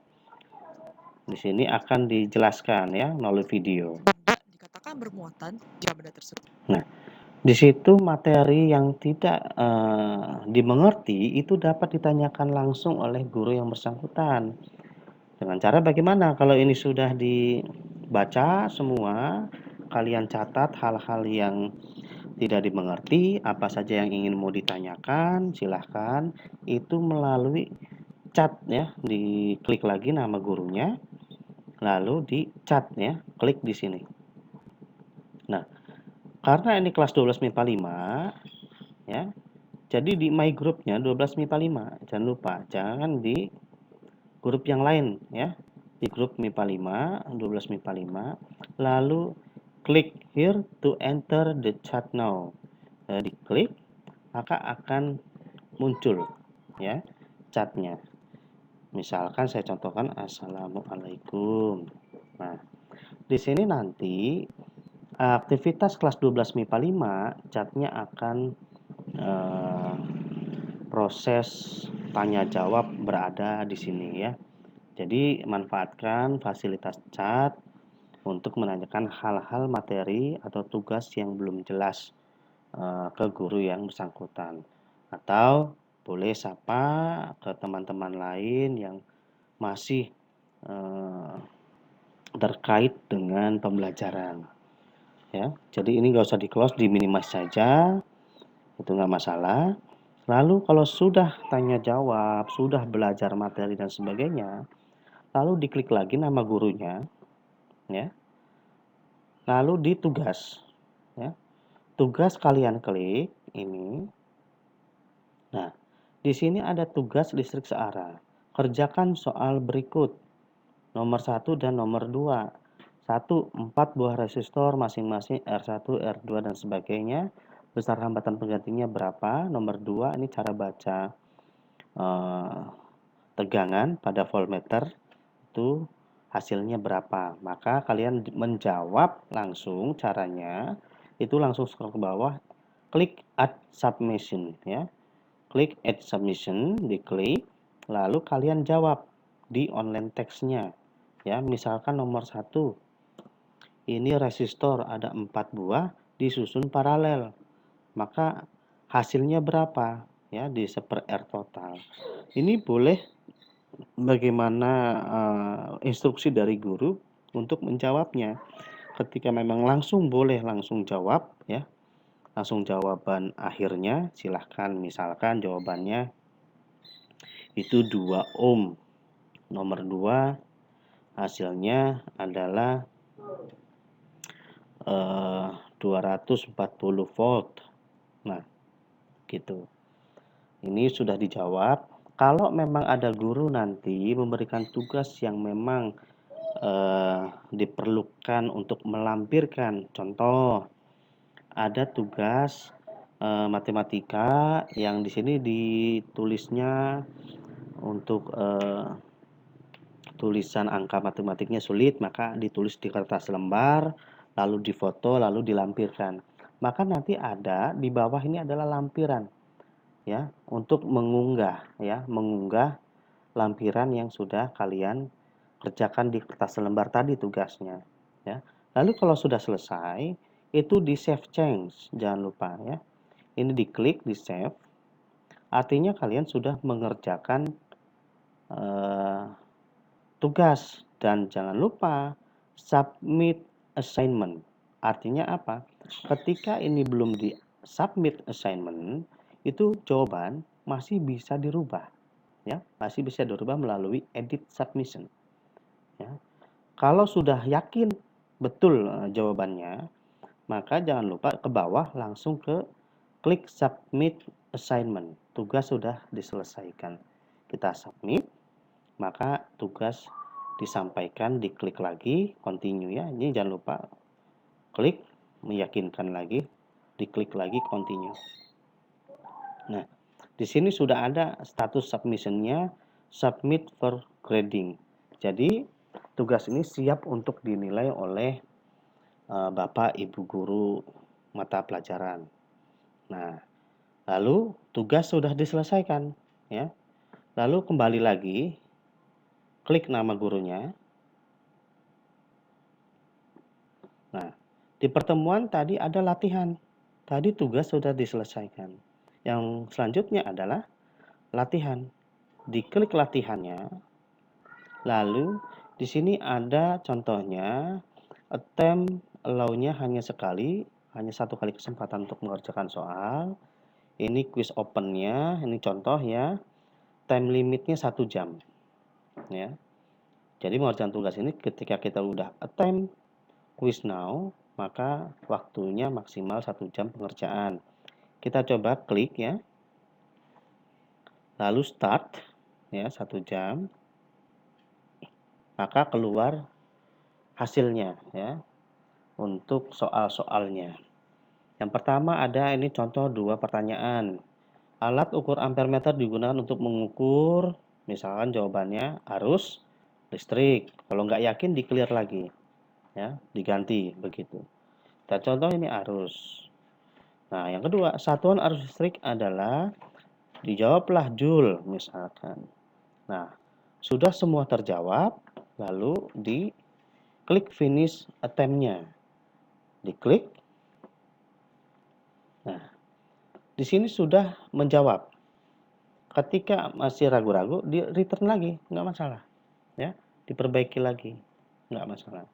Di sini akan dijelaskan ya melalui video. Dikatakan bermuatan jika benda tersebut. Nah, di situ materi yang tidak dimengerti itu dapat ditanyakan langsung oleh guru yang bersangkutan. Dengan cara bagaimana? Kalau ini sudah dibaca semua, kalian catat hal-hal yang tidak dimengerti, apa saja yang ingin mau ditanyakan, silahkan. Itu melalui chat ya, diklik lagi nama gurunya, lalu di chat ya, klik di sini. Nah, karena ini kelas 12 MIPA 5 ya. Jadi di my groupnya 12 MIPA 5. Jangan lupa, jangan di grup yang lain ya. Di grup MIPA 5, 12 MIPA 5, lalu klik here to enter the chat now. Diklik, maka akan muncul ya chatnya. Misalkan saya contohkan Assalamualaikum. Nah, di sini nanti aktivitas kelas 12 MIPA 5 chatnya akan proses tanya jawab berada di sini ya. Jadi manfaatkan fasilitas chat untuk menanyakan hal-hal materi atau tugas yang belum jelas ke guru yang bersangkutan, atau boleh sapa ke teman-teman lain yang masih terkait dengan pembelajaran ya. Jadi ini nggak usah di close, di minimize saja, itu nggak masalah. Lalu kalau sudah tanya jawab, sudah belajar materi dan sebagainya, lalu diklik lagi nama gurunya ya, lalu di tugas ya, tugas kalian klik ini. Nah, di sini ada tugas listrik searah. Kerjakan soal berikut. Nomor 1 dan nomor 2. 1, 4 buah resistor masing-masing R1, R2 dan sebagainya. Besar hambatan penggantinya berapa? Nomor 2, ini cara baca tegangan pada voltmeter itu hasilnya berapa. Maka kalian menjawab langsung, caranya itu langsung scroll ke bawah, klik add submission ya. Klik add submission, diklik. lalu kalian jawab di online text-nya. Ya, misalkan nomor 1, ini resistor ada 4 buah disusun paralel. Maka hasilnya berapa? Ya, di seper R total. Ini boleh bagaimana instruksi dari guru untuk menjawabnya. Ketika memang langsung boleh langsung jawab ya. Langsung jawaban akhirnya silahkan, misalkan jawabannya itu 2 ohm. Nomor 2 hasilnya adalah 240 volt. Nah, gitu. Ini sudah dijawab. Kalau memang ada guru nanti memberikan tugas yang memang diperlukan untuk melampirkan, contoh ada tugas matematika yang di sini ditulisnya untuk tulisan angka matematiknya sulit, maka ditulis di kertas lembar, lalu difoto, lalu dilampirkan. Maka nanti ada di bawah ini adalah lampiran ya, untuk mengunggah lampiran yang sudah kalian kerjakan di kertas lembar tadi tugasnya ya. Lalu kalau sudah selesai itu di save change, jangan lupa ya. Ini diklik di save, artinya kalian sudah mengerjakan tugas. Dan jangan lupa submit assignment. Artinya apa? Ketika ini belum di submit assignment, itu jawaban masih bisa dirubah ya, masih bisa dirubah melalui edit submission ya. Kalau sudah yakin betul jawabannya, maka jangan lupa ke bawah langsung ke klik submit assignment. Tugas sudah diselesaikan. Kita submit, maka tugas disampaikan, diklik lagi continue ya. Ini jangan lupa klik, meyakinkan lagi, diklik lagi continue. Nah, di sini sudah ada status submission-nya, submit for grading. Jadi tugas ini siap untuk dinilai oleh Bapak Ibu guru mata pelajaran. Nah, lalu tugas sudah diselesaikan ya. Lalu kembali lagi, klik nama gurunya. Nah, di pertemuan tadi ada latihan. Tadi tugas sudah diselesaikan. Yang selanjutnya adalah latihan. Diklik latihannya. Lalu di sini ada contohnya, attempt allow-nya hanya sekali, hanya 1 kali kesempatan untuk mengerjakan soal. Ini quiz open-nya, ini contoh ya. Time limitnya 1 jam. Ya. Jadi mengerjakan tugas ini ketika kita udah attempt quiz now, maka waktunya maksimal 1 jam pengerjaan. Kita coba klik ya. Lalu start ya, 1 jam. Maka keluar hasilnya ya untuk soal-soalnya. Yang pertama ada ini contoh 2 pertanyaan. Alat ukur ampere meter digunakan untuk mengukur, misalkan jawabannya arus listrik. Kalau nggak yakin di-clear lagi ya, diganti begitu. Kita contoh ini arus. Nah, yang kedua, satuan arus listrik adalah, dijawablah joule misalkan. Nah, sudah semua terjawab, lalu diklik finish attempt-nya. Diklik. Nah, di sini sudah menjawab. Ketika masih ragu-ragu, di return lagi, nggak masalah. Ya, diperbaiki lagi, nggak masalah.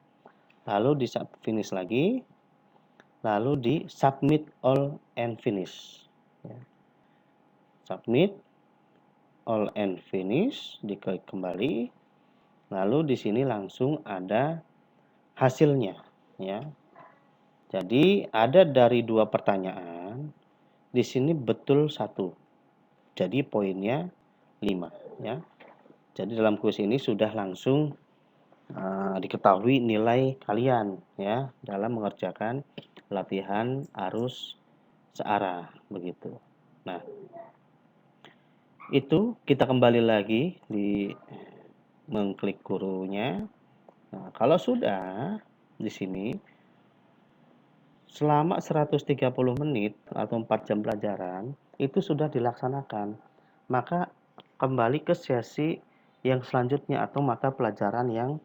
Lalu di finish lagi, lalu di submit all and finish. Ya. Submit all and finish, diklik kembali. Lalu di sini langsung ada hasilnya, ya. Jadi ada dari 2 pertanyaan, di sini betul 1. Jadi poinnya 5, ya. Jadi dalam kuis ini sudah langsung diketahui nilai kalian ya dalam mengerjakan latihan arus searah begitu. Nah, itu kita kembali lagi di mengklik gurunya. Nah, kalau sudah di sini selama 130 menit atau 4 jam pelajaran itu sudah dilaksanakan, maka kembali ke sesi yang selanjutnya atau mata pelajaran yang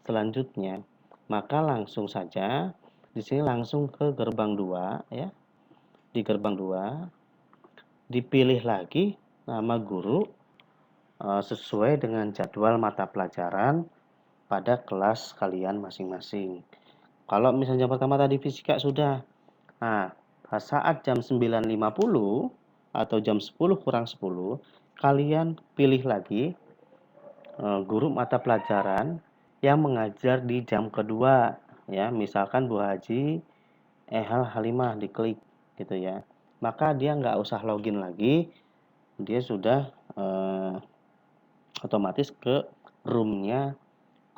selanjutnya. Maka langsung saja di sini langsung ke gerbang 2 ya. Di gerbang 2 dipilih lagi nama guru sesuai dengan jadwal mata pelajaran pada kelas kalian masing-masing. Kalau misalnya pertama tadi fisika sudah. Nah, saat jam 9.50 atau jam 10 kurang 10, kalian pilih lagi guru mata pelajaran yang mengajar di jam kedua ya. Misalkan Bu Haji Halimah diklik gitu ya. Maka dia nggak usah login lagi, dia sudah otomatis ke roomnya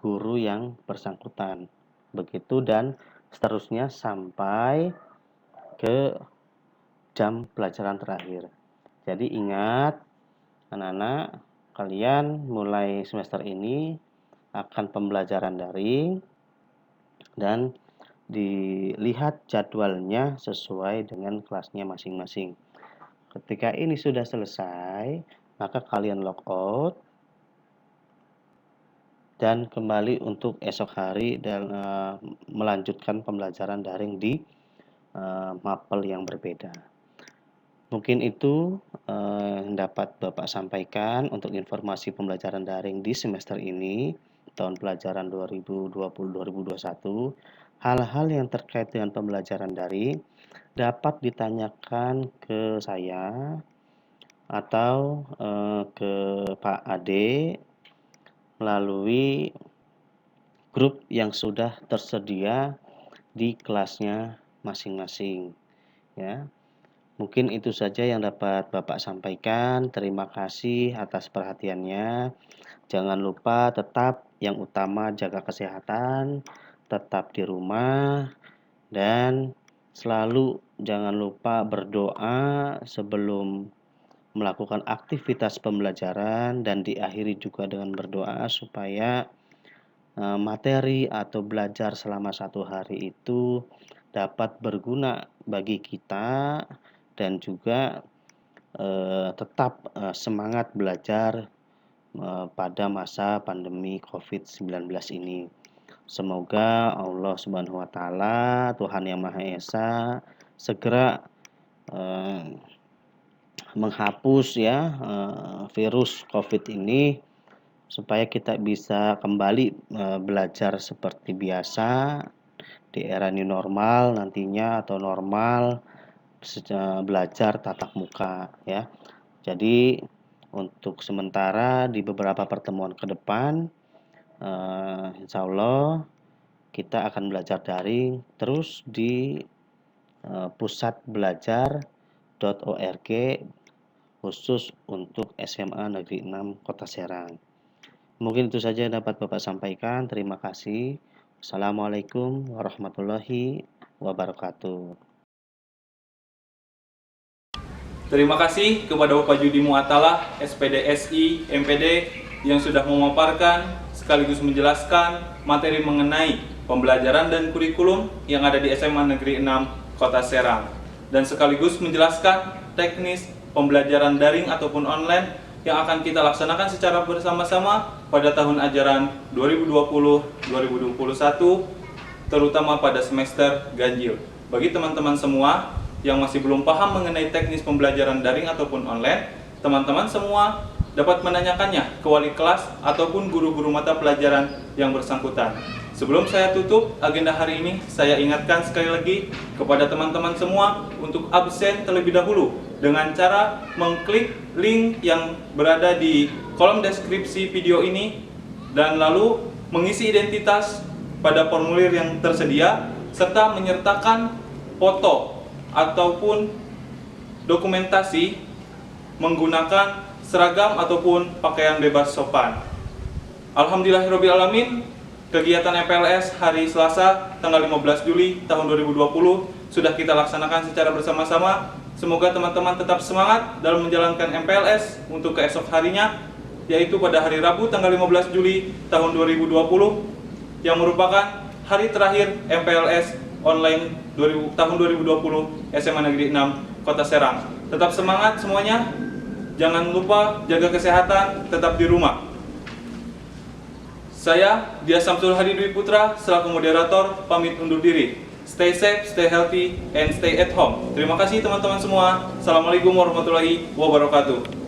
guru yang bersangkutan. Begitu dan seterusnya sampai ke jam pelajaran terakhir. Jadi ingat anak-anak, kalian mulai semester ini akan pembelajaran daring dan dilihat jadwalnya sesuai dengan kelasnya masing-masing. Ketika ini sudah selesai, maka kalian log out dan kembali untuk esok hari dan melanjutkan pembelajaran daring di mapel yang berbeda. Mungkin itu dapat Bapak sampaikan untuk informasi pembelajaran daring di semester ini, tahun pelajaran 2020-2021. Hal-hal yang terkait dengan pembelajaran daring dapat ditanyakan ke saya atau ke Pak Ade melalui grup yang sudah tersedia di kelasnya masing-masing ya. Mungkin itu saja yang dapat Bapak sampaikan. Terima kasih atas perhatiannya. Jangan lupa tetap yang utama jaga kesehatan, tetap di rumah, dan selalu jangan lupa berdoa sebelum melakukan aktivitas pembelajaran dan diakhiri juga dengan berdoa supaya materi atau belajar selama 1 hari itu dapat berguna bagi kita dan juga tetap semangat belajar pada masa pandemi COVID-19 ini. Semoga Allah Subhanahu wa taala, Tuhan yang Maha Esa, segera menghapus ya virus COVID ini supaya kita bisa kembali belajar seperti biasa di era new normal nantinya atau normal belajar tatap muka ya. Jadi untuk sementara di beberapa pertemuan ke depan insya Allah kita akan belajar daring terus di pusatbelajar.org khusus untuk SMA Negeri 6 Kota Serang. Mungkin itu saja yang dapat Bapak sampaikan. Terima kasih. Assalamualaikum warahmatullahi wabarakatuh. Terima kasih kepada Bapak Judi Muatalah, SPD SI, MPD yang sudah memaparkan sekaligus menjelaskan materi mengenai pembelajaran dan kurikulum yang ada di SMA Negeri 6 Kota Serang dan sekaligus menjelaskan teknis pembelajaran daring ataupun online yang akan kita laksanakan secara bersama-sama pada tahun ajaran 2020-2021 terutama pada semester ganjil. Bagi teman-teman semua yang masih belum paham mengenai teknis pembelajaran daring ataupun online, teman-teman semua dapat menanyakannya ke wali kelas ataupun guru-guru mata pelajaran yang bersangkutan. Sebelum saya tutup agenda hari ini, saya ingatkan sekali lagi kepada teman-teman semua untuk absen terlebih dahulu dengan cara mengklik link yang berada di kolom deskripsi video ini dan lalu mengisi identitas pada formulir yang tersedia serta menyertakan foto ataupun dokumentasi menggunakan seragam ataupun pakaian bebas sopan. Alhamdulillahirrabbilalamin, kegiatan MPLS hari Selasa tanggal 15 Juli tahun 2020 sudah kita laksanakan secara bersama-sama. Semoga teman-teman tetap semangat dalam menjalankan MPLS untuk keesok harinya, yaitu pada hari Rabu tanggal 15 Juli tahun 2020 yang merupakan hari terakhir MPLS online tahun 2020 SMA Negeri 6 Kota Serang. Tetap semangat semuanya. Jangan lupa jaga kesehatan, tetap di rumah. Saya, Dia Samsul Hadi Dwi Putra, selaku moderator, pamit undur diri. Stay safe, stay healthy, and stay at home. Terima kasih teman-teman semua. Assalamualaikum warahmatullahi wabarakatuh.